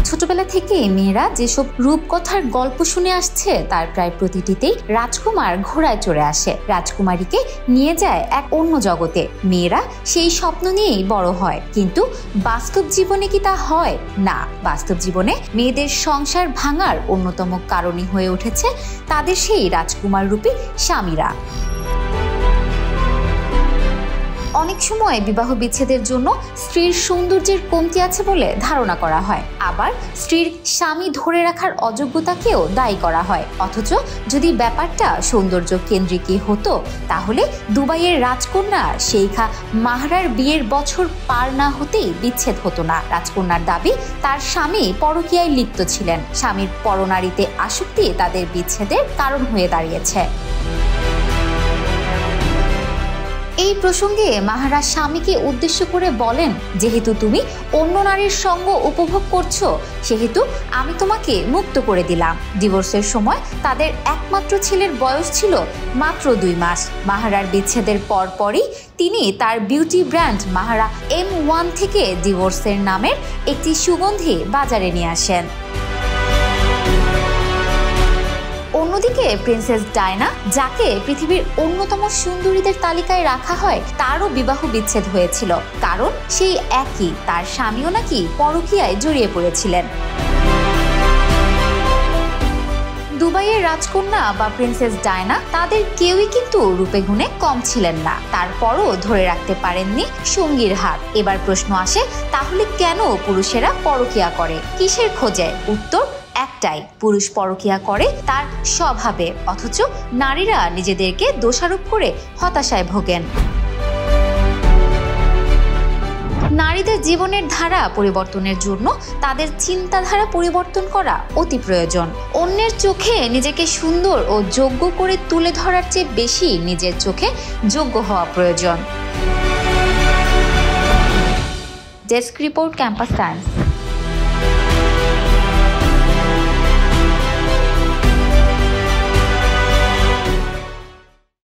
ছোটবেলা থেকে মেয়েরা যেসব রূপকথার গল্প শুনে আসছে তার প্রায় প্রতিটিতেই রাজকুমার ঘোড়ায় চড়ে আসে, রাজকুমারীকে নিয়ে যায় এক অন্য জগতে। মেয়েরা সেই স্বপ্ন নিয়েই বড় হয়, কিন্তু বাস্তব জীবনে কি তা হয়? না, বাস্তব জীবনে মেয়েদের সংসার ভাঙার অন্যতম কারণই হয়ে উঠেছে তাদের সেই রাজকুমার রূপী স্বামীরা। অনেক সময় বিবাহ বিচ্ছেদের জন্য স্ত্রীর সৌন্দর্যের কমতি আছে বলে ধারণা করা হয়, আবার স্ত্রীর স্বামী ধরে রাখার অযোগ্যতাকেও দায়ী করা হয়। অথচ যদি ব্যাপারটা সৌন্দর্য কেন্দ্রিকই হতো, তাহলে দুবাইয়ের রাজকন্যা শেইখা মাহরার বিয়ের বছর পার না হতেই বিচ্ছেদ হতো না। রাজকন্যার দাবি, তার স্বামী পরকীয়ায় লিপ্ত ছিলেন। স্বামীর পরনারীতে আসক্তি তাদের বিচ্ছেদের কারণ হয়ে দাঁড়িয়েছে। এই প্রসঙ্গে মাহারা স্বামীকে উদ্দেশ্য করে বলেন, যেহেতু তুমি অন্য নারীর সঙ্গ উপভোগ করছো, সেহেতু আমি তোমাকে মুক্ত করে দিলাম। ডিভোর্সের সময় তাদের একমাত্র ছেলের বয়স ছিল মাত্র 2 মাস। মাহারার বিচ্ছেদের পরপরই তিনি তার বিউটি ব্র্যান্ড মাহারা M1 থেকে ডিভোর্সের নামের একটি সুগন্ধি বাজারে নিয়ে আসেন। অন্যদিকে প্রিন্সেস ডায়না, যাকে পৃথিবীর অন্যতম সুন্দরীদের তালিকায় রাখা হয়, তারও বিবাহ বিচ্ছেদ হয়েছিল, কারণ সেই একই, তার স্বামীও নাকি পরকীয়ায় জড়িয়ে পড়েছিলেন। দুবাইয়ের রাজকন্যা বা প্রিন্সেস ডায়না, তাদের কেউই কিন্তু রূপে গুণে কম ছিলেন না। তারপরও ধরে রাখতে পারেননি সঙ্গীর হাত। এবার প্রশ্ন আসে, তাহলে কেন পুরুষেরা পরকীয়া করে? কিসের খোঁজে? উত্তর একটাই, পুরুষ পরকীয়া করে তার স্বভাবে, অথচ নারীরা নিজেদেরকে দোষারোপ করে হতাশায় ভোগেন। নারীদের জীবনের ধারা পরিবর্তনের জন্য তাদের চিন্তাধারা পরিবর্তন করা অতি প্রয়োজন। অন্যের চোখে নিজেকে সুন্দর ও যোগ্য করে তুলে ধরার চেয়ে বেশি নিজের চোখে যোগ্য হওয়া প্রয়োজন। Desk report, campus Times.